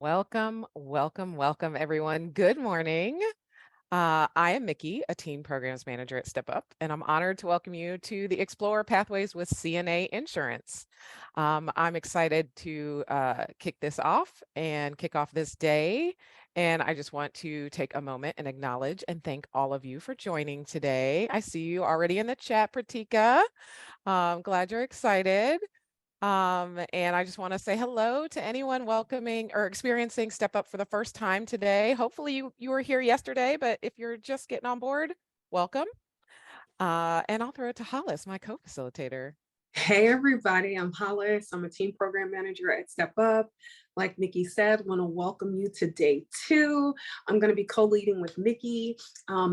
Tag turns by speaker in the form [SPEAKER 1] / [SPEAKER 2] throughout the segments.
[SPEAKER 1] Welcome, welcome, welcome, everyone. Good morning. I am Mickey, a Team Programs Manager at Step Up, and I'm honored to welcome you to the Explore Pathways with CNA Insurance. I'm excited to kick this off and kick off this day. And I just want to take a moment and acknowledge and thank all of you for joining today. I see you already in the chat, Pratika. I'm glad you're excited. And I just want to say hello to anyone welcoming or experiencing Step Up for the first time today. Hopefully you were here yesterday, but if you're just getting on board, welcome. And I'll throw it to Hollis, my co-facilitator.
[SPEAKER 2] Hey everybody, I'm Hollis. I'm a team program manager at Step Up. Like Mickey said, I want to welcome you to day 2. I'm going to be co-leading with Mickey.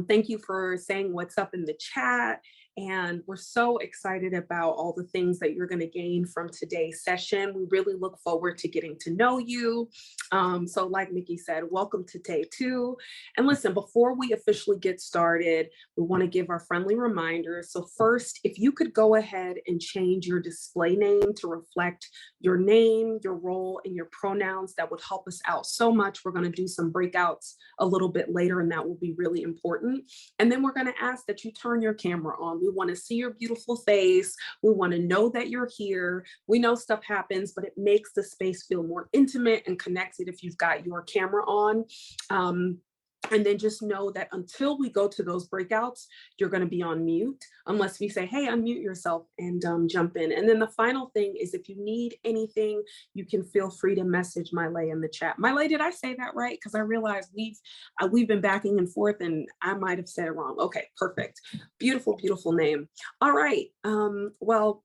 [SPEAKER 2] Thank you for saying what's up in the chat. And we're so excited about all the things that you're going to gain from today's session. We really look forward to getting to know you. So like Mickey said, welcome to day 2. And listen, before we officially get started, we want to give our friendly reminders. So first, if you could go ahead and change your display name to reflect your name, your role, and your pronouns, that would help us out so much. We're going to do some breakouts a little bit later, and that will be really important. And then we're going to ask that you turn your camera on. We want to see your beautiful face. We want to know that you're here. We know stuff happens, but it makes the space feel more intimate and connected if you've got your camera on. And then just know that until we go to those breakouts, you're going to be on mute unless we say, hey, unmute yourself and jump in. And then the final thing is, if you need anything, you can feel free to message Miley in the chat. Miley, did I say that right? Because I realized we've been backing and forth and I might have said it wrong. Okay, perfect. Beautiful, beautiful name. All right. Well,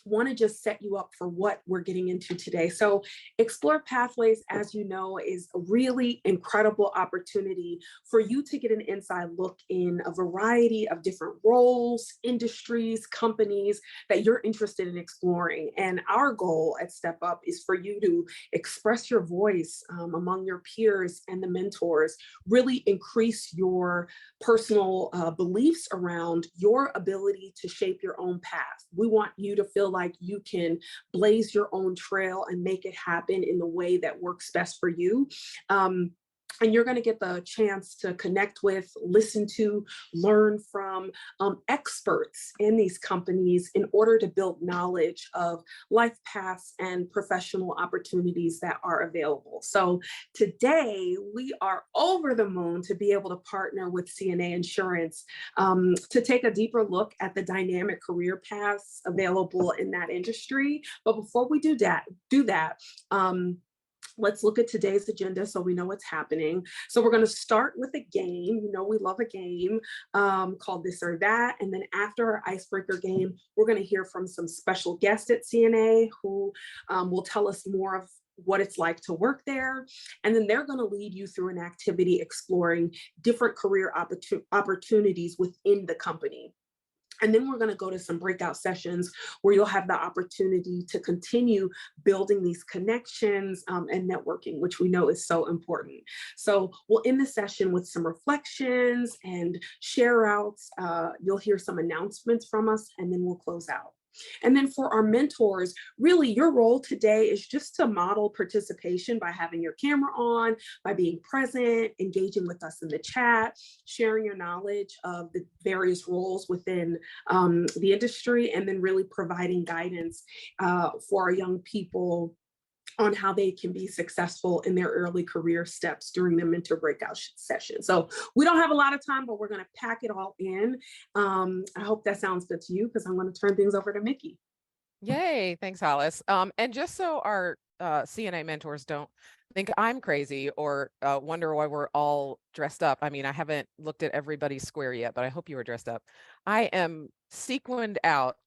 [SPEAKER 2] want to just set you up for what we're getting into today. So Explore Pathways, as you know, is a really incredible opportunity for you to get an inside look in a variety of different roles, industries, companies that you're interested in exploring. And our goal at Step Up is for you to express your voice among your peers and the mentors, really increase your personal beliefs around your ability to shape your own path. We want you to feel like you can blaze your own trail and make it happen in the way that works best for you. And you're going to get the chance to connect with, listen to, learn from experts in these companies in order to build knowledge of life paths and professional opportunities that are available. So today we are over the moon to be able to partner with CNA Insurance to take a deeper look at the dynamic career paths available in that industry. But before we do that, let's look at today's agenda so we know what's happening. So we're going to start with a game. You know, we love a game called This or That. And then after our icebreaker game, we're going to hear from some special guests at CNA who will tell us more of what it's like to work there. And then they're going to lead you through an activity exploring different career opportunities within the company. And then we're going to go to some breakout sessions where you'll have the opportunity to continue building these connections and networking, which we know is so important. So we'll end the session with some reflections and share outs. You'll hear some announcements from us, and then we'll close out. And then for our mentors, really your role today is just to model participation by having your camera on, by being present, engaging with us in the chat, sharing your knowledge of the various roles within the industry, and then really providing guidance for our young people on how they can be successful in their early career steps during the mentor breakout session. So we don't have a lot of time, but we're going to pack it all in. I hope that sounds good to you, because I'm going to turn things over to Mickey.
[SPEAKER 1] Yay, thanks, Hollis. And just so our CNA mentors don't think I'm crazy or wonder why we're all dressed up. I mean, I haven't looked at everybody's square yet, but I hope you were dressed up. I am sequined out.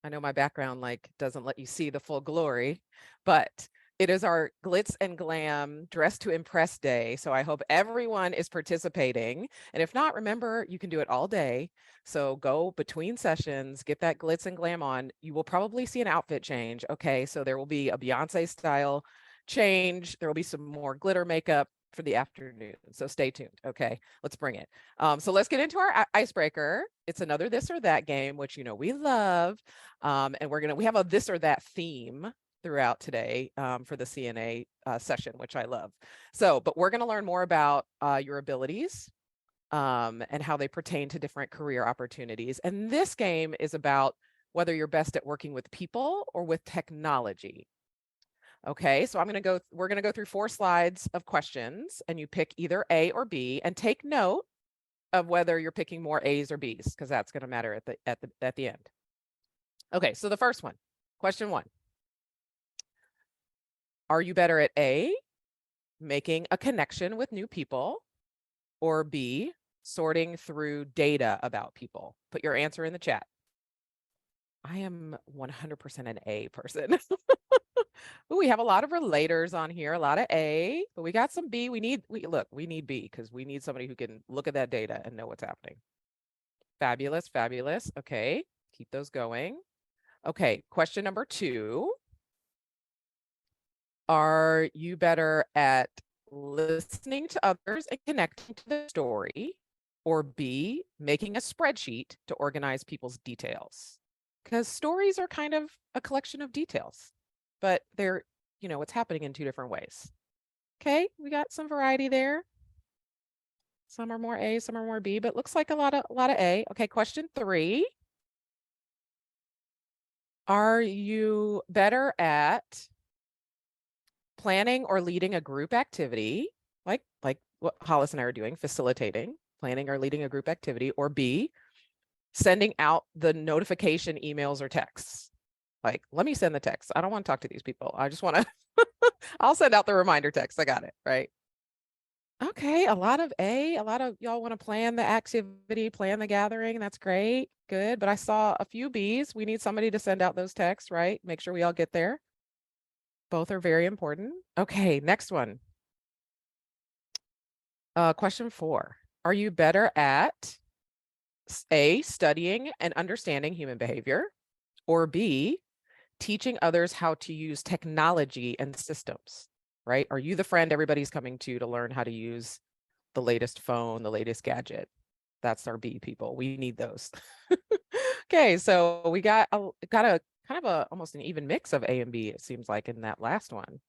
[SPEAKER 1] I know my background doesn't let you see the full glory, but it is our glitz and glam dress to impress day. So I hope everyone is participating. And if not, remember, you can do it all day. So go between sessions, get that glitz and glam on. You will probably see an outfit change. Okay, so there will be a Beyonce style change. There will be some more glitter makeup for the afternoon. So stay tuned. Okay, let's bring it. So let's get into our icebreaker. It's another this or that game, which you know we love. And we have a this or that theme. throughout today for the CNA session, which I love. So, but we're going to learn more about your abilities and how they pertain to different career opportunities. And this game is about whether you're best at working with people or with technology. Okay, so we're going to go through 4 slides of questions, and you pick either A or B, and take note of whether you're picking more A's or B's, because that's going to matter at the end. Okay, so the first one, question 1. Are you better at A, making a connection with new people, or B, sorting through data about people? Put your answer in the chat. I am 100% an A person. Ooh, we have a lot of relators on here, a lot of A, but we got some B. We need B, because we need somebody who can look at that data and know what's happening. Fabulous, fabulous. Okay, keep those going. Okay, question number 2. Are you better at listening to others and connecting to the story, or B, making a spreadsheet to organize people's details? Because stories are kind of a collection of details, but they're, it's happening in 2 different ways. Okay, we got some variety there. Some are more A, some are more B, but looks like a lot of A. Okay, question 3. Are you better at planning or leading a group activity, like what Hollis and I are doing, facilitating, planning or leading a group activity, or B, sending out the notification emails or texts? Like, let me send the text. I don't want to talk to these people. I just want to, I'll send out the reminder text. I got it, right? Okay, a lot of A, a lot of y'all want to plan the activity, plan the gathering. That's great, good. But I saw a few B's. We need somebody to send out those texts, right? Make sure we all get there. Both are very important. Okay, next one. Question 4. Are you better at A, studying and understanding human behavior, or B, teaching others how to use technology and systems, right? Are you the friend everybody's coming to learn how to use the latest phone, the latest gadget? That's our B people. We need those. Okay, so we got a kind of almost an even mix of A and B, it seems like, in that last one,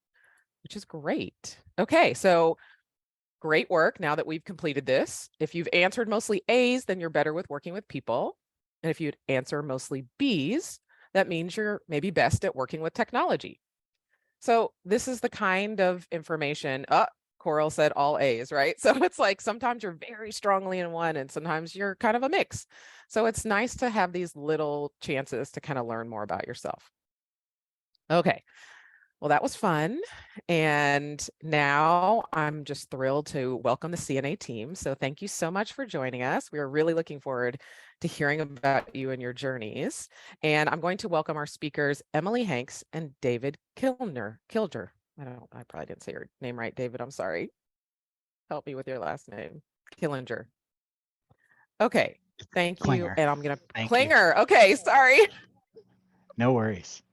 [SPEAKER 1] which is great. Okay, so great work. Now that we've completed this, if you've answered mostly A's, then you're better with working with people. And if you'd answer mostly B's, that means you're maybe best at working with technology. So this is the kind of information, Coral said all A's, right? So it's like sometimes you're very strongly in one and sometimes you're kind of a mix. So it's nice to have these little chances to kind of learn more about yourself. Okay. Well, that was fun. And now I'm just thrilled to welcome the CNA team. So thank you so much for joining us. We are really looking forward to hearing about you and your journeys. And I'm going to welcome our speakers, Emily Hanks and David Kilger. I probably didn't say your name right, David. I'm sorry. Help me with your last name. Killinger. Okay. Thank you.
[SPEAKER 3] Klinger.
[SPEAKER 1] And I'm going to
[SPEAKER 3] Thank
[SPEAKER 1] Klinger. You. Okay. Sorry.
[SPEAKER 3] No worries.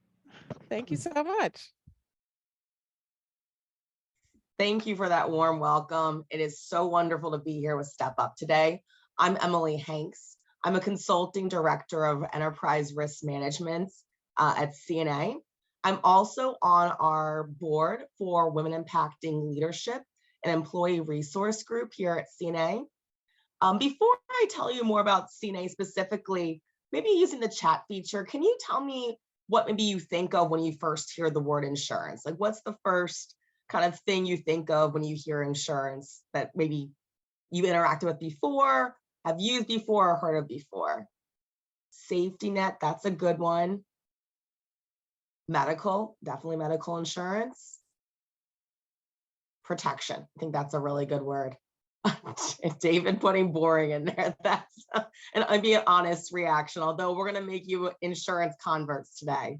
[SPEAKER 1] Thank you so much.
[SPEAKER 4] Thank you for that warm welcome. It is so wonderful to be here with Step Up today. I'm Emily Hanks. I'm a consulting director of enterprise risk management at CNA. I'm also on our board for Women Impacting Leadership, an employee resource group here at CNA. Before I tell you more about CNA specifically, maybe using the chat feature, can you tell me what maybe you think of when you first hear the word insurance? Like, what's the first kind of thing you think of when you hear insurance that maybe you interacted with before, have used before, or heard of before? Safety net, that's a good one. Medical, definitely medical insurance. Protection, I think that's a really good word. David putting boring in there, that's an be an honest reaction, although we're gonna make you insurance converts today.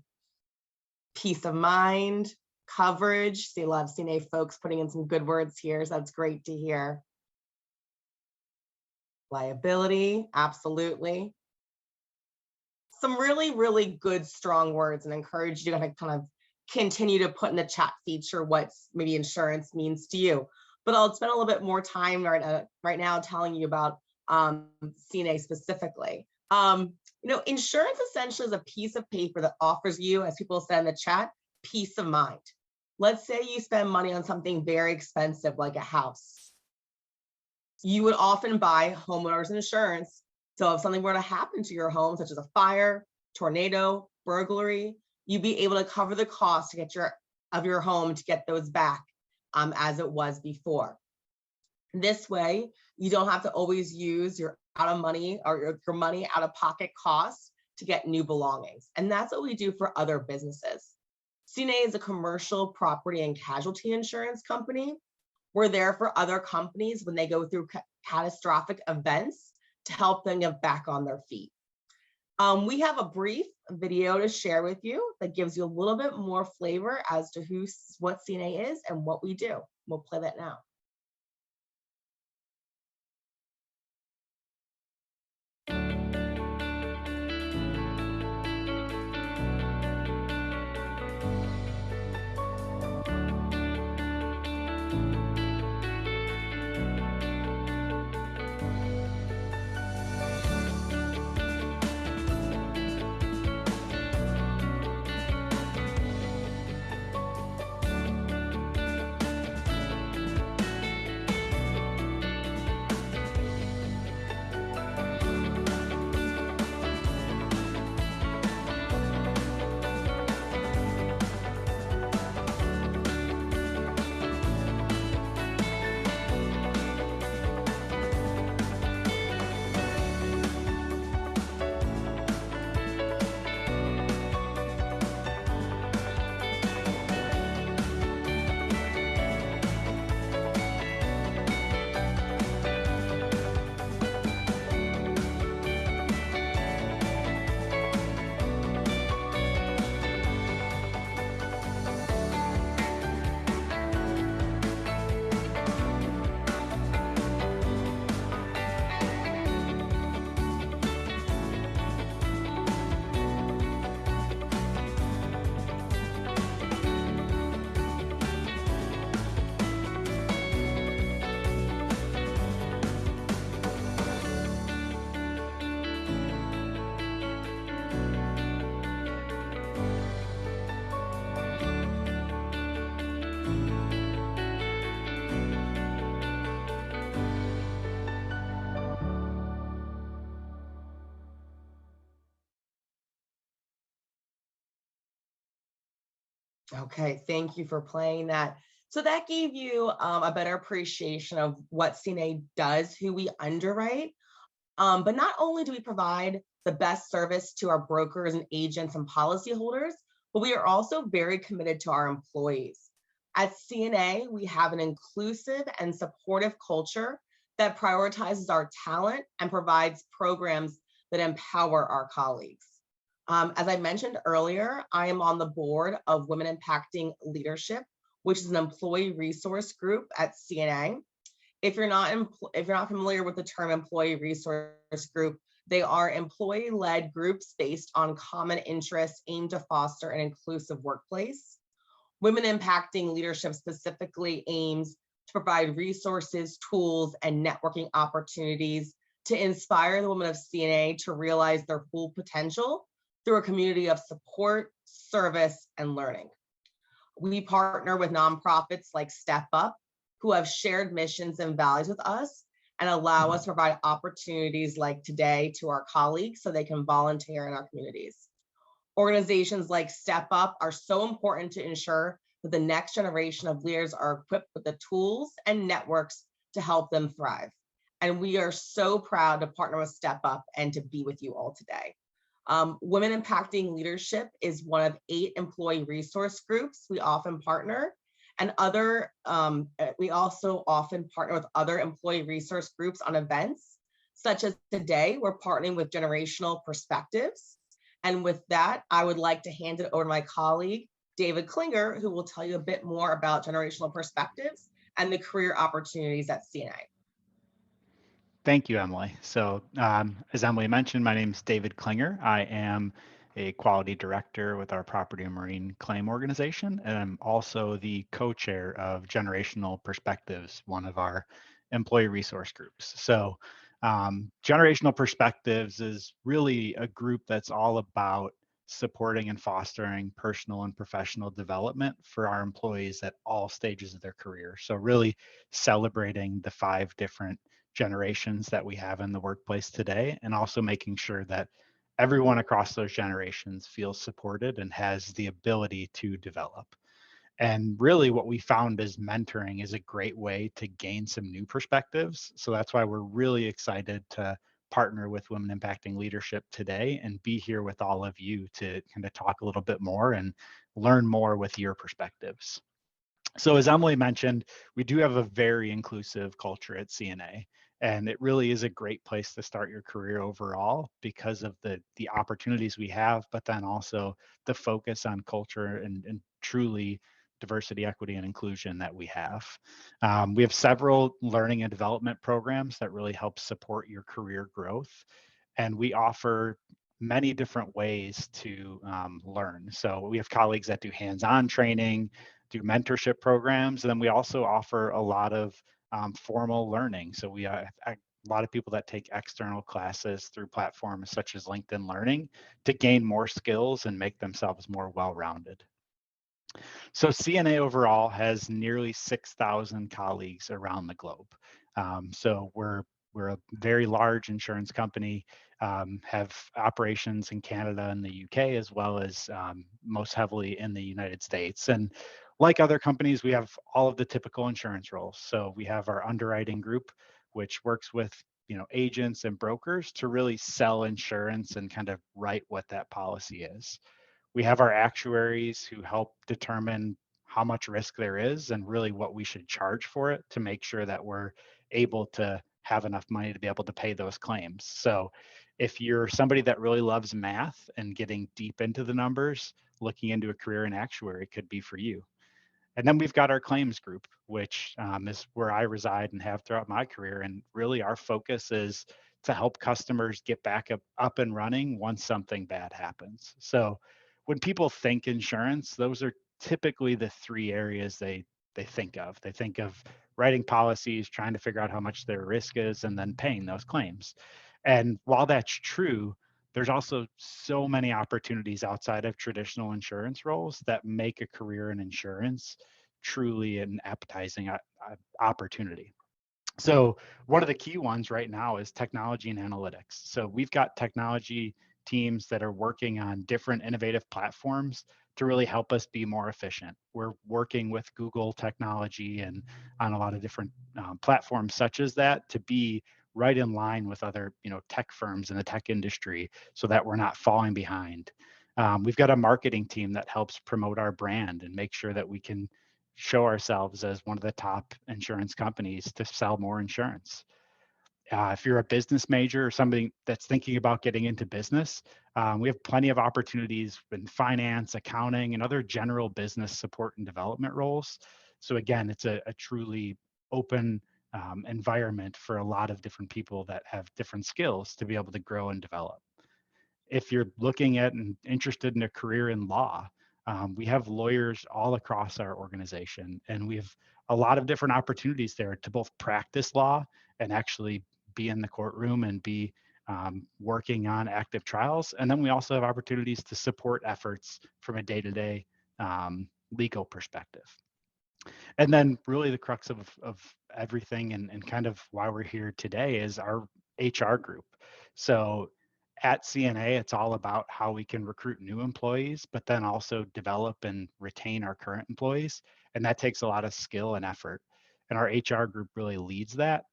[SPEAKER 4] Peace of mind, coverage, see a lot of CNA folks putting in some good words here, so that's great to hear. Liability, absolutely. Some really, really good, strong words, and encourage you to kind of continue to put in the chat feature what maybe insurance means to you. But I'll spend a little bit more time right now telling you about CNA specifically. Insurance essentially is a piece of paper that offers you, as people said in the chat, peace of mind. Let's say you spend money on something very expensive like a house. You would often buy homeowners insurance. So if something were to happen to your home, such as a fire, tornado, burglary, you'd be able to cover the cost to get your home to get those back as it was before. This way, you don't have to always use your out of money or your money out of pocket costs to get new belongings. And that's what we do for other businesses. CNA is a commercial property and casualty insurance company. We're there for other companies when they go through catastrophic events to help them get back on their feet. We have a brief video to share with you that gives you a little bit more flavor as to what CNA is and what we do. We'll play that now. Okay, thank you for playing that. So that gave you a better appreciation of what CNA does, who we underwrite. But not only do we provide the best service to our brokers and agents and policyholders, but we are also very committed to our employees. At CNA, we have an inclusive and supportive culture that prioritizes our talent and provides programs that empower our colleagues. As I mentioned earlier, I am on the board of Women Impacting Leadership, which is an employee resource group at CNA. If you're not familiar with the term employee resource group, they are employee-led groups based on common interests aimed to foster an inclusive workplace. Women Impacting Leadership specifically aims to provide resources, tools, and networking opportunities to inspire the women of CNA to realize their full potential through a community of support, service, and learning. We partner with nonprofits like Step Up, who have shared missions and values with us and allow us to provide opportunities like today to our colleagues so they can volunteer in our communities. Organizations like Step Up are so important to ensure that the next generation of leaders are equipped with the tools and networks to help them thrive. And we are so proud to partner with Step Up and to be with you all today. Women Impacting Leadership is one of 8 employee resource groups we often partner, and we also often partner with other employee resource groups on events, such as today, we're partnering with Generational Perspectives. And with that, I would like to hand it over to my colleague, David Klinger, who will tell you a bit more about Generational Perspectives and the career opportunities at CNA.
[SPEAKER 3] Thank you, Emily. So as Emily mentioned, my name is David Klinger. I am a quality director with our property and marine claim organization, and I'm also the co-chair of Generational Perspectives, one of our employee resource groups. So Generational Perspectives is really a group that's all about supporting and fostering personal and professional development for our employees at all stages of their career. So really celebrating the 5 different generations that we have in the workplace today, and also making sure that everyone across those generations feels supported and has the ability to develop. And really, what we found is mentoring is a great way to gain some new perspectives. So that's why we're really excited to partner with Women Impacting Leadership today and be here with all of you to kind of talk a little bit more and learn more with your perspectives. So as Emily mentioned, we do have a very inclusive culture at CNA, and it really is a great place to start your career overall because of the opportunities we have, but then also the focus on culture and truly diversity, equity, and inclusion that we have. We have several learning and development programs that really help support your career growth, and we offer many different ways to learn. So we have colleagues that do hands-on training, do mentorship programs, and then we also offer a lot of formal learning. So we a lot of people that take external classes through platforms such as LinkedIn Learning to gain more skills and make themselves more well-rounded. So CNA overall has nearly 6,000 colleagues around the globe. So we're a very large insurance company, have operations in Canada and the UK, as well as most heavily in the United States. And like other companies, we have all of the typical insurance roles. So we have our underwriting group, which works with agents and brokers to really sell insurance and kind of write what that policy is. We have our actuaries who help determine how much risk there is and really what we should charge for it to make sure that we're able to have enough money to be able to pay those claims. So if you're somebody that really loves math and getting deep into the numbers, looking into a career in actuary could be for you. And then we've got our claims group, which is where I reside and have throughout my career. And really our focus is to help customers get back up and running once something bad happens. So when people think insurance, those are typically the 3 areas they think of. They think of writing policies, trying to figure out how much their risk is, and then paying those claims. And while that's true, there's also so many opportunities outside of traditional insurance roles that make a career in insurance truly an appetizing opportunity. So one of the key ones right now is technology and analytics. So we've got technology teams that are working on different innovative platforms to really help us be more efficient. We're working with Google technology and on a lot of different platforms such as that to be right in line with other tech firms in the tech industry so that we're not falling behind. We've got a marketing team that helps promote our brand and make sure that we can show ourselves as one of the top insurance companies to sell more insurance. If you're a business major or somebody that's thinking about getting into business, we have plenty of opportunities in finance, accounting, and other general business support and development roles. So again, it's a truly open environment for a lot of different people that have different skills to be able to grow and develop. If you're looking at and interested in a career in law, we have lawyers all across our organization, and we have a lot of different opportunities there to both practice law and actually be in the courtroom and be working on active trials. And then we also have opportunities to support efforts from a day-to-day legal perspective. And then really the crux of everything and kind of why we're here today is our HR group. So at CNA, it's all about how we can recruit new employees, but then also develop and retain our current employees. And that takes a lot of skill and effort. And our HR group really leads that.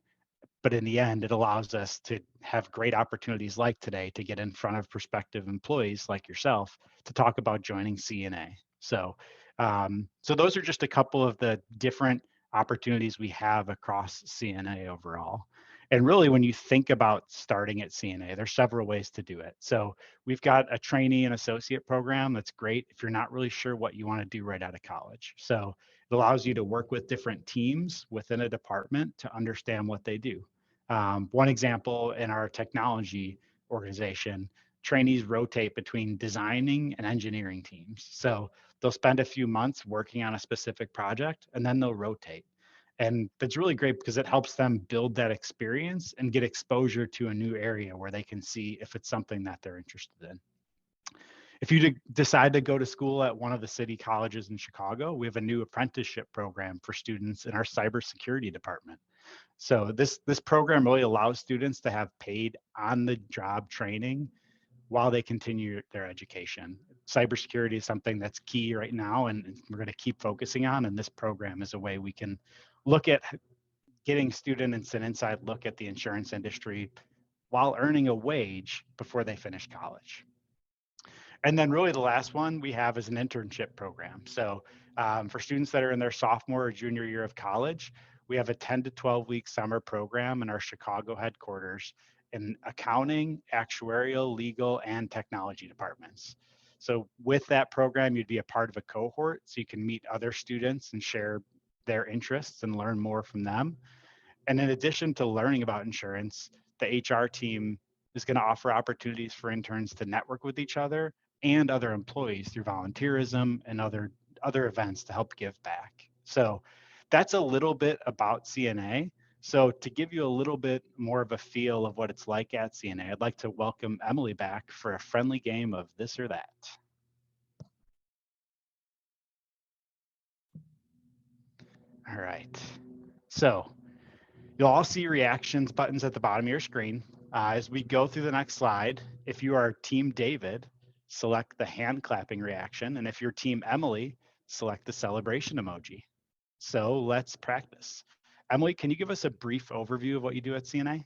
[SPEAKER 3] But in the end, it allows us to have great opportunities like today to get in front of prospective employees like yourself to talk about joining CNA. So those are just a couple of the different opportunities we have across CNA overall. And really, when you think about starting at CNA, there's several ways to do it. So we've got a trainee and associate program that's great if you're not really sure what you want to do right out of college. So it allows you to work with different teams within a department to understand what they do. One example in our technology organization, trainees rotate between designing and engineering teams. So they'll spend a few months working on a specific project and then they'll rotate. And that's really great because it helps them build that experience and get exposure to a new area where they can see if it's something that they're interested in. If you decide to go to school at one of the city colleges in Chicago, we have a new apprenticeship program for students in our cybersecurity department. So this program really allows students to have paid on-the-job training while they continue their education. Cybersecurity is something that's key right now, and we're going to keep focusing on. And this program is a way we can look at getting students an inside look at the insurance industry while earning a wage before they finish college. And then really the last one we have is an internship program. So for students that are in their sophomore or junior year of college, we have a 10 to 12 week summer program in our Chicago headquarters in accounting, actuarial, legal, and technology departments. So with that program, you'd be a part of a cohort so you can meet other students and share their interests and learn more from them. And in addition to learning about insurance, the HR team is going to offer opportunities for interns to network with each other and other employees through volunteerism and other events to help give back. So that's a little bit about CNA. So to give you a little bit more of a feel of what it's like at CNA, I'd like to welcome Emily back for a friendly game of this or that. All right. So you'll all see reactions buttons at the bottom of your screen. As we go through the next slide, if you are Team David, select the hand clapping reaction. And if you're Team Emily, select the celebration emoji. So let's practice. Emily, can you give us a brief overview of what you do at CNA?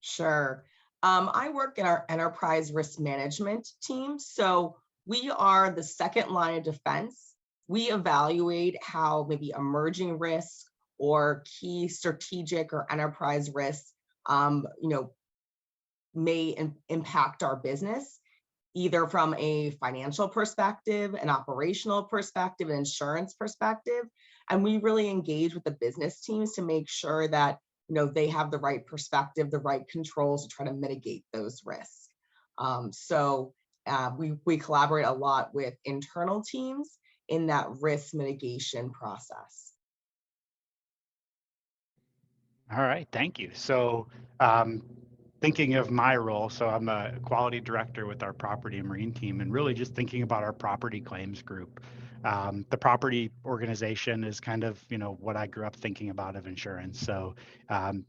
[SPEAKER 4] Sure. I work in our enterprise risk management team. So we are the second line of defense. We evaluate how maybe emerging risks or key strategic or enterprise risks, may impact our business, either from a financial perspective, an operational perspective, an insurance perspective. And we really engage with the business teams to make sure that they have the right perspective, the right controls to try to mitigate those risks. We collaborate a lot with internal teams in that risk mitigation process.
[SPEAKER 3] All right, thank you. So thinking of my role, so I'm a quality director with our property and marine team, and really just thinking about our property claims group. The property organization is kind of, what I grew up thinking about of insurance. So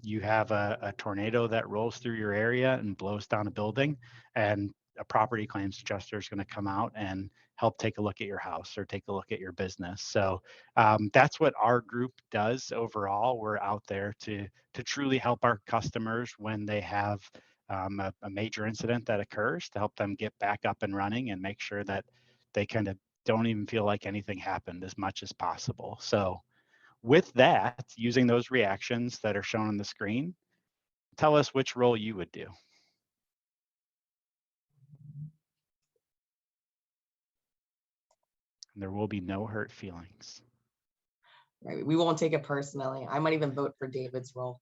[SPEAKER 3] you have a tornado that rolls through your area and blows down a building, and a property claims adjuster is going to come out and help take a look at your house or take a look at your business. So that's what our group does overall. We're out there to truly help our customers when they have a major incident that occurs, to help them get back up and running and make sure that they kind of don't even feel like anything happened as much as possible. So with that, using those reactions that are shown on the screen, tell us which role you would do. And there will be no hurt feelings.
[SPEAKER 4] Right. We won't take it personally. I might even vote for David's role.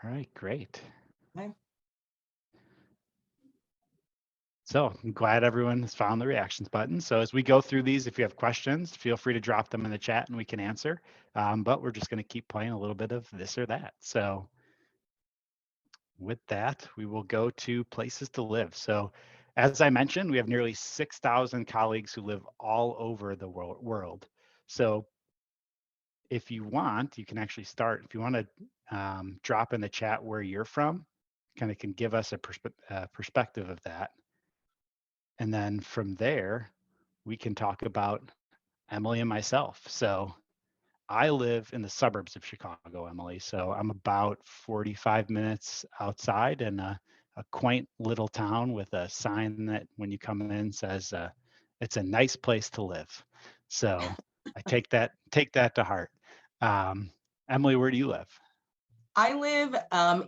[SPEAKER 3] All right, great.
[SPEAKER 4] Okay.
[SPEAKER 3] So I'm glad everyone has found the reactions button. So as we go through these, if you have questions, feel free to drop them in the chat and we can answer. But we're just going to keep playing a little bit of this or that. So with that, we will go to places to live. So as I mentioned, we have nearly 6,000 colleagues who live all over the world. So if you want, you can actually start. If you want to drop in the chat where you're from, kind of can give us a perspective of that. And then from there, we can talk about Emily and myself. So I live in the suburbs of Chicago, Emily. So I'm about 45 minutes outside in a quaint little town with a sign that when you come in says, it's a nice place to live. So I take that to heart. Emily, where do you live?
[SPEAKER 4] I live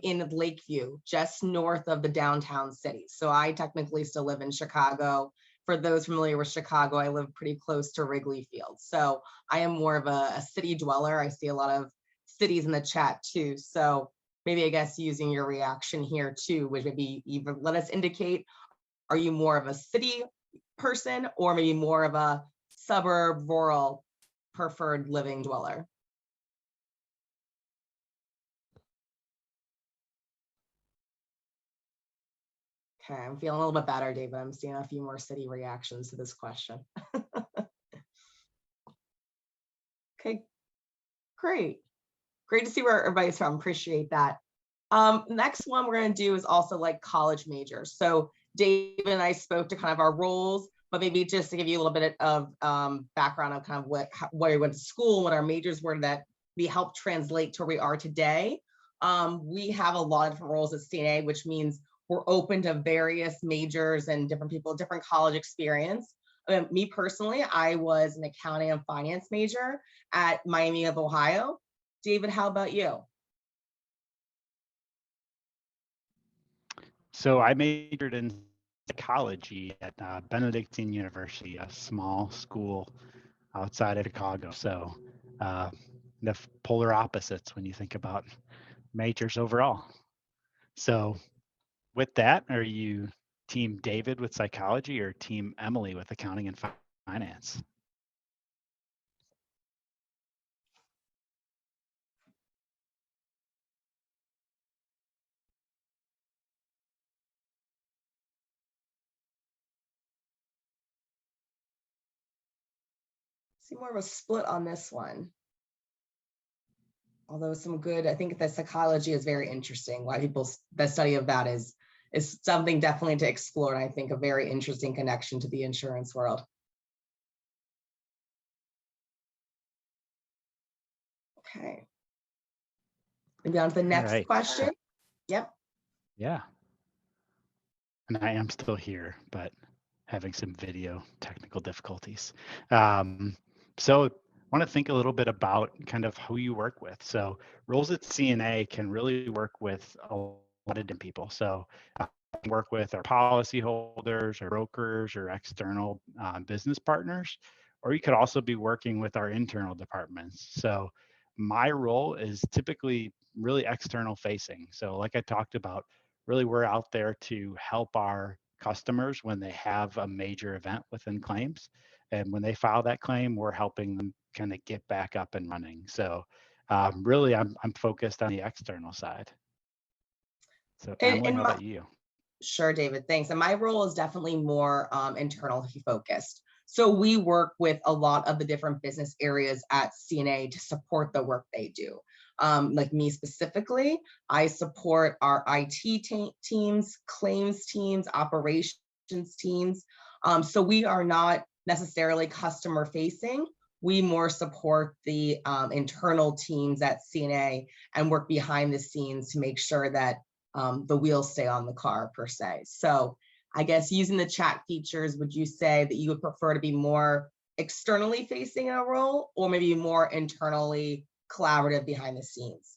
[SPEAKER 4] in Lakeview, just north of the downtown city. So I technically still live in Chicago. For those familiar with Chicago, I live pretty close to Wrigley Field. So I am more of a city dweller. I see a lot of cities in the chat too. So maybe I guess using your reaction here too, which would be even let us indicate, are you more of a city person, or maybe more of a suburb, rural, preferred living dweller? Okay, I'm feeling a little bit better, David. I'm seeing a few more city reactions to this question. Okay, great. Great to see where everybody's from. Appreciate that. Next one we're going to do is also like college majors. So David and I spoke to kind of our roles, but maybe just to give you a little bit of background on kind of where we went to school, what our majors were that we helped translate to where we are today. We have a lot of different roles at CNA, which means we're open to various majors and different people, different college experience. Me personally, I was an accounting and finance major at Miami of Ohio. David, how about you?
[SPEAKER 3] So I majored in psychology at Benedictine University, a small school outside of Chicago. So the polar opposites when you think about majors overall. So with that, are you team David with psychology or team Emily with accounting and finance?
[SPEAKER 4] See more of a split on this one. Although some good, I think the psychology is very interesting. Why people, the study of that is something definitely to explore. And I think a very interesting connection to the insurance world. Okay. Maybe on to the next question. Yep.
[SPEAKER 3] Yeah. And I am still here, but having some video technical difficulties. So I want to think a little bit about kind of who you work with. So roles at CNA can really work with a lot of different people. So work with our policyholders, our brokers, or external business partners, or you could also be working with our internal departments. So my role is typically really external facing. So like I talked about, really we're out there to help our customers when they have a major event within claims. And when they file that claim, we're helping them kind of get back up and running. So really I'm focused on the external side. So Emily, how about you?
[SPEAKER 4] Sure, David, thanks. And my role is definitely more internally focused. So we work with a lot of the different business areas at CNA to support the work they do. Like me specifically, I support our IT teams, claims teams, operations teams. So we are not necessarily customer facing. We more support the internal teams at CNA and work behind the scenes to make sure that the wheels stay on the car per se. So I guess using the chat features, would you say that you would prefer to be more externally facing in a role or maybe more internally collaborative behind the scenes?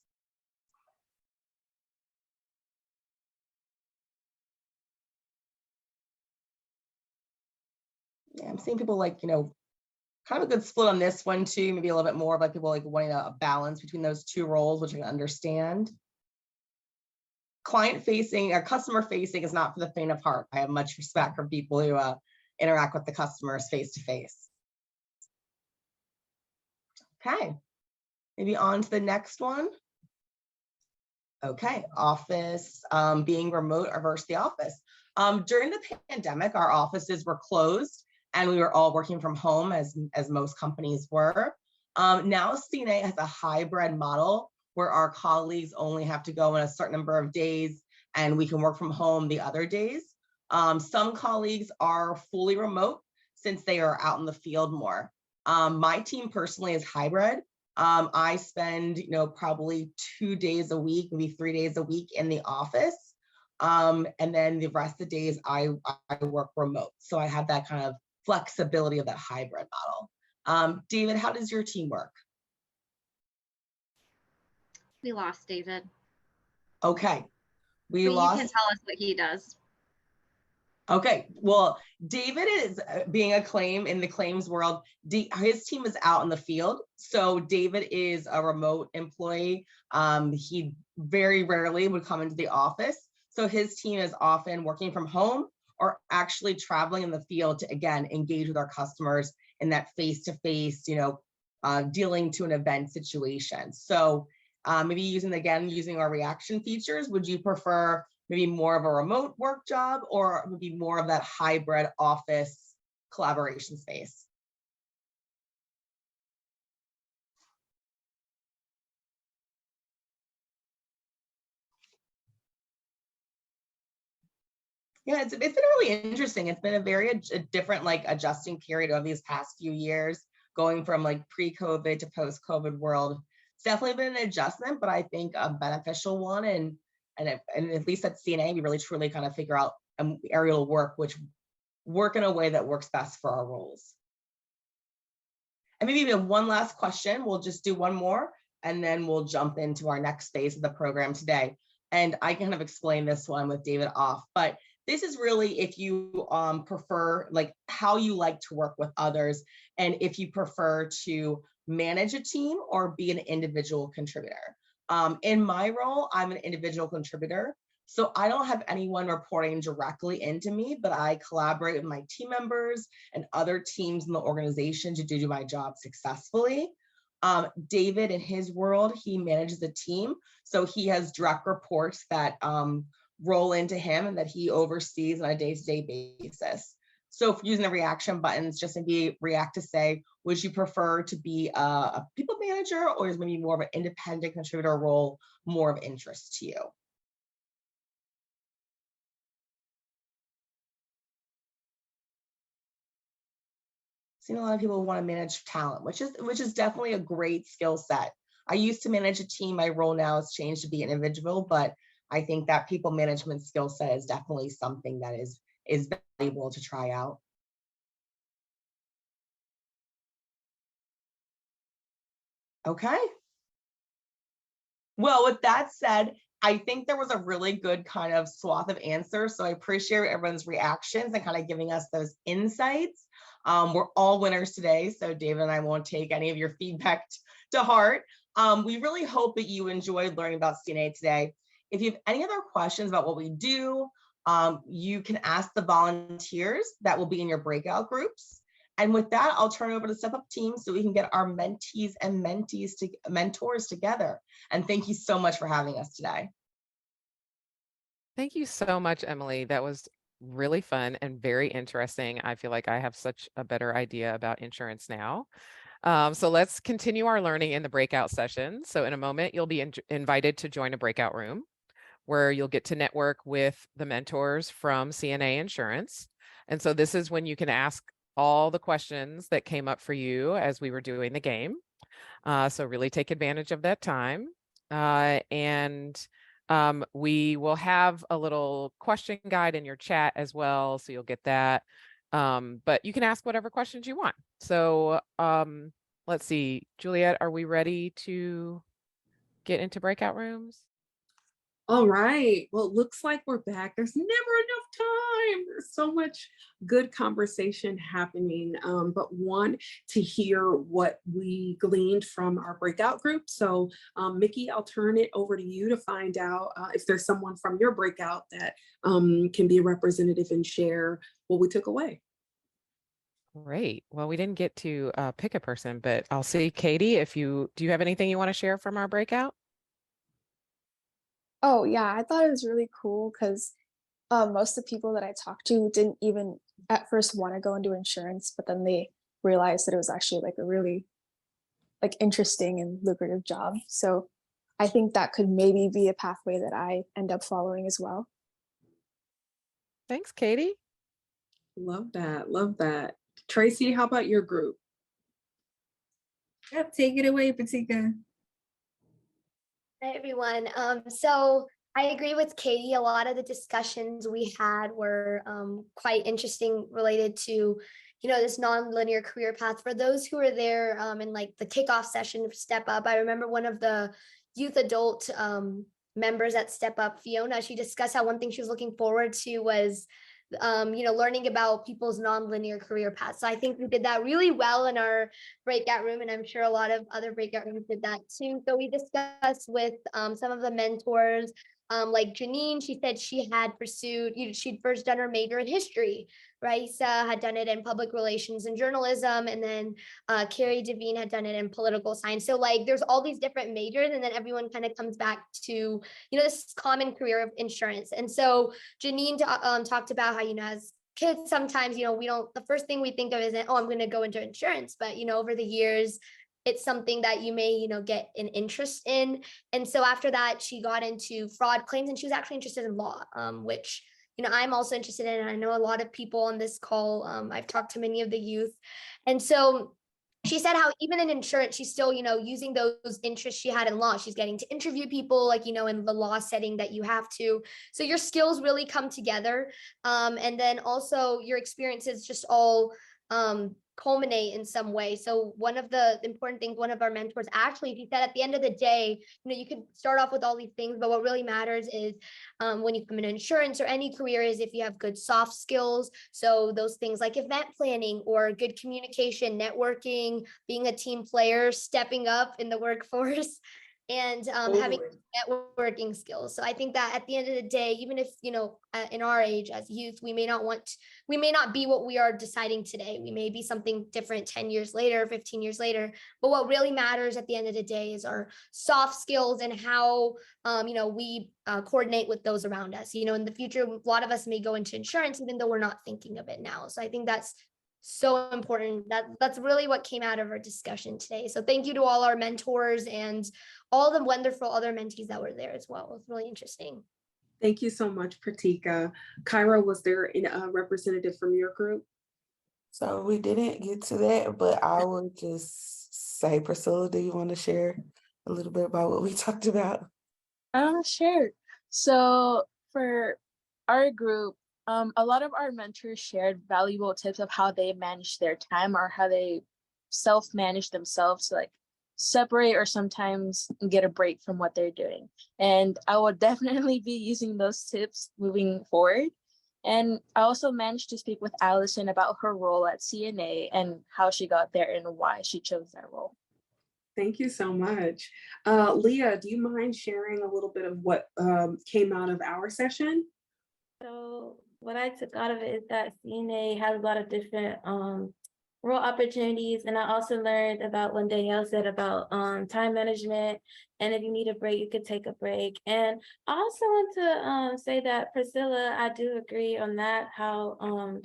[SPEAKER 4] Yeah, I'm seeing people like, kind of a good split on this one too, maybe a little bit more of like people like wanting a balance between those two roles, which I can understand. Client facing or customer facing is not for the faint of heart. I have much respect for people who interact with the customers face to face. Okay, maybe on to the next one. Okay, office, being remote or versus the office. During the pandemic, our offices were closed and we were all working from home as most companies were. Now CNA has a hybrid model where our colleagues only have to go in a certain number of days and we can work from home the other days. Some colleagues are fully remote since they are out in the field more. My team personally is hybrid. I spend, probably 2 days a week, maybe 3 days a week in the office. And then the rest of the days I work remote. So I have that kind of flexibility of that hybrid model. David, how does your team work?
[SPEAKER 5] We lost David.
[SPEAKER 4] Okay. We
[SPEAKER 5] but
[SPEAKER 4] lost.
[SPEAKER 5] You can tell us what he does.
[SPEAKER 4] Okay. Well, David is being a claim in the claims world. His team is out in the field. So David is a remote employee. He very rarely would come into the office. So his team is often working from home or actually traveling in the field to, again, engage with our customers in that face-to-face, dealing to an event situation. So maybe using our reaction features, would you prefer maybe more of a remote work job or maybe more of that hybrid office collaboration space? Yeah, it's been really interesting. It's been a different adjusting period of these past few years, going from pre-COVID to post-COVID world. It's definitely been an adjustment, but I think a beneficial one. And at least at CNA, we really truly kind of figure out aerial work, which work in a way that works best for our roles. And maybe we have one last question. We'll just do one more, and then we'll jump into our next phase of the program today. And I kind of explain this one with David off, but this is really if you prefer, how you like to work with others, and if you prefer to manage a team or be an individual contributor. In my role, I'm an individual contributor. So I don't have anyone reporting directly into me, but I collaborate with my team members and other teams in the organization to do my job successfully. David, in his world, he manages a team. So he has direct reports that roll into him and that he oversees on a day-to-day basis. So if using the reaction buttons, just maybe react to say, would you prefer to be a people manager, or is maybe more of an independent contributor role more of interest to you? Seen a lot of people want to manage talent, which is definitely a great skill set. I used to manage a team. My role now has changed to be an individual, but I think that people management skill set is definitely something that is valuable to try out. Okay. Well, with that said, I think there was a really good kind of swath of answers. So I appreciate everyone's reactions and kind of giving us those insights. We're all winners today, so David and I won't take any of your feedback to heart. We really hope that you enjoyed learning about CNA today. If you have any other questions about what we do, you can ask the volunteers that will be in your breakout groups. And with that, I'll turn it over to Step Up team so we can get our mentees and mentors together. And thank you so much for having us today.
[SPEAKER 1] Thank you so much, Emily. That was really fun and very interesting. I feel like I have such a better idea about insurance now. So let's continue our learning in the breakout session. So in a moment, you'll be invited to join a breakout room where you'll get to network with the mentors from CNA Insurance. And so this is when you can ask all the questions that came up for you as we were doing the game. So really take advantage of that time. We will have a little question guide in your chat as well, so you'll get that. But you can ask whatever questions you want. So let's see, Juliet, are we ready to get into breakout rooms?
[SPEAKER 2] All right. Well, it looks like we're back. There's never enough time. There's so much good conversation happening, but want to hear what we gleaned from our breakout group. So, Mickey, I'll turn it over to you to find out if there's someone from your breakout that can be a representative and share what we took away.
[SPEAKER 1] Great. Well, we didn't get to pick a person, but I'll see Katie, do you have anything you want to share from our breakout?
[SPEAKER 6] Oh, yeah, I thought it was really cool because most of the people that I talked to didn't even at first want to go into insurance, but then they realized that it was actually a really interesting and lucrative job. So I think that could maybe be a pathway that I end up following as well.
[SPEAKER 1] Thanks, Katie.
[SPEAKER 2] Love that. Love that. Tracy, how about your group?
[SPEAKER 7] Yep, take it away, Patika.
[SPEAKER 8] Hi, everyone. So I agree with Katie. A lot of the discussions we had were quite interesting related to, this non-linear career path. For those who were there in the kickoff session of Step Up, I remember one of the youth adult members at Step Up, Fiona, she discussed how one thing she was looking forward to was learning about people's non-linear career paths. So I think we did that really well in our breakout room, and I'm sure a lot of other breakout rooms did that too. So we discussed with some of the mentors Like Janine, she said she had pursued, she'd first done her major in history. Raisa had done it in public relations and journalism, and then Carrie Devine had done it in political science. So like there's all these different majors, and then everyone kind of comes back to, this common career of insurance. And so Janine talked about how, as kids, sometimes, we don't, the first thing we think of isn't, oh, I'm going to go into insurance. But, over the years, it's something that you may, get an interest in. And so after that, she got into fraud claims, and she was actually interested in law, which, I'm also interested in. And I know a lot of people on this call. I've talked to many of the youth. And so she said how even in insurance, she's still, using those interests she had in law. She's getting to interview people, like, in the law setting that you have to. So your skills really come together. And then also your experiences just all culminate in some way. So one of the important things, one of our mentors, actually, he said at the end of the day, you could start off with all these things, but what really matters is when you come into insurance or any career is if you have good soft skills. So those things like event planning or good communication, networking, being a team player, stepping up in the workforce, and having networking skills. So I think that at the end of the day, even if, in our age as youth, we may not be what we are deciding today. We may be something different 10 years later, 15 years later. But what really matters at the end of the day is our soft skills and how, we coordinate with those around us. In the future, a lot of us may go into insurance, even though we're not thinking of it now. So I think that's so important. That's really what came out of our discussion today. So thank you to all our mentors and all the wonderful other mentees that were there as well. It was really interesting.
[SPEAKER 2] Thank you so much, Pratika. Kyra, was there a representative from your group?
[SPEAKER 7] So we didn't get to that, but I would just say, Priscilla, do you want to share a little bit about what we talked about?
[SPEAKER 6] Sure. So for our group, a lot of our mentors shared valuable tips of how they manage their time or how they self-manage themselves to like separate or sometimes get a break from what they're doing. And I will definitely be using those tips moving forward. And I also managed to speak with Allison about her role at CNA and how she got there and why she chose that role.
[SPEAKER 2] Thank you so much. Leah, do you mind sharing a little bit of what came out of our session?
[SPEAKER 9] So what I took out of it is that CNA has a lot of different role opportunities. And I also learned about what Danielle said about time management. And if you need a break, you could take a break. And I also want to say that, Priscilla, I do agree on that, how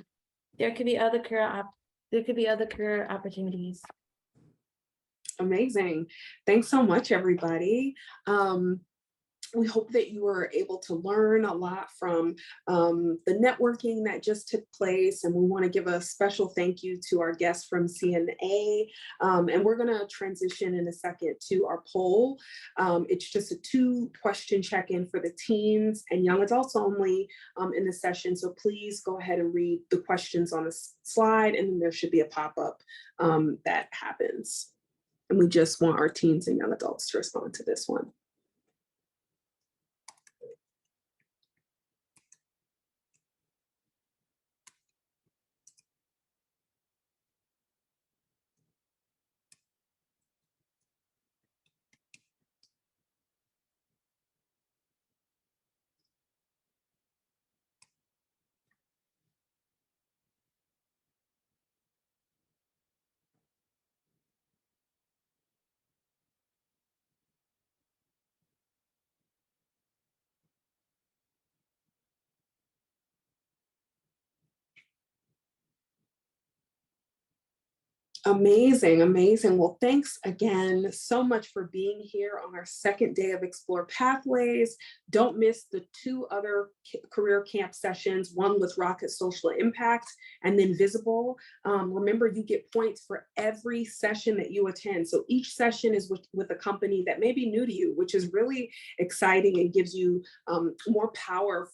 [SPEAKER 9] there could be other career opportunities.
[SPEAKER 2] Amazing. Thanks so much, everybody. We hope that you were able to learn a lot from the networking that just took place. And we want to give a special thank you to our guests from CNA. And we're going to transition in a second to our poll. It's just a 2-question check-in for the teens and young adults only in the session. So please go ahead and read the questions on the slide, and then there should be a pop-up that happens. And we just want our teens and young adults to respond to this one. Amazing, amazing. Well, thanks again so much for being here on our second day of Explore Pathways. Don't miss the 2 other career camp sessions, one with Rocket Social Impact and then Visible. Remember, you get points for every session that you attend. So each session is with a company that may be new to you, which is really exciting and gives you more power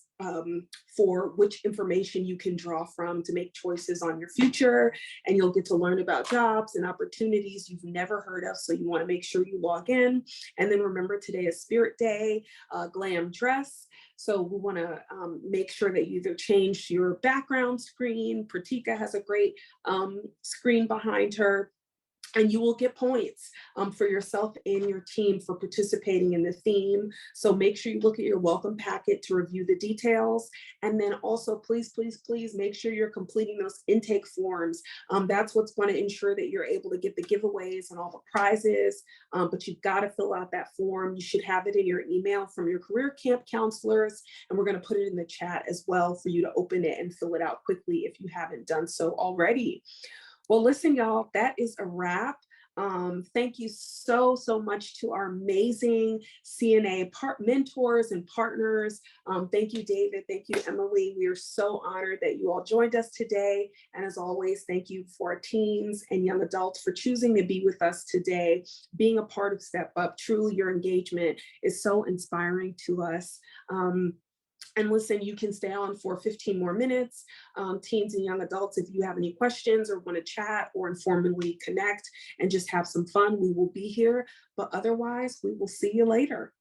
[SPEAKER 2] for which information you can draw from to make choices on your future. And you'll get to learn about jobs and opportunities you've never heard of. So you want to make sure you log in. And then remember, today is Spirit Day, glam dress. So we want to make sure that you either change your background screen. Pratika has a great screen behind her. And you will get points for yourself and your team for participating in the theme. So make sure you look at your welcome packet to review the details. And then also, please, please, please make sure you're completing those intake forms. That's what's going to ensure that you're able to get the giveaways and all the prizes. But you've got to fill out that form. You should have it in your email from your career camp counselors. And we're going to put it in the chat as well for you to open it and fill it out quickly if you haven't done so already. Well, listen, y'all, that is a wrap. Thank you so much to our amazing CNA mentors and partners. Thank you, David. Thank you, Emily. We are so honored that you all joined us today. And as always, thank you for our teens and young adults for choosing to be with us today, being a part of Step Up. Truly, your engagement is so inspiring to us. And listen, you can stay on for 15 more minutes. Teens and young adults, if you have any questions or want to chat or informally connect and just have some fun, we will be here. But otherwise, we will see you later.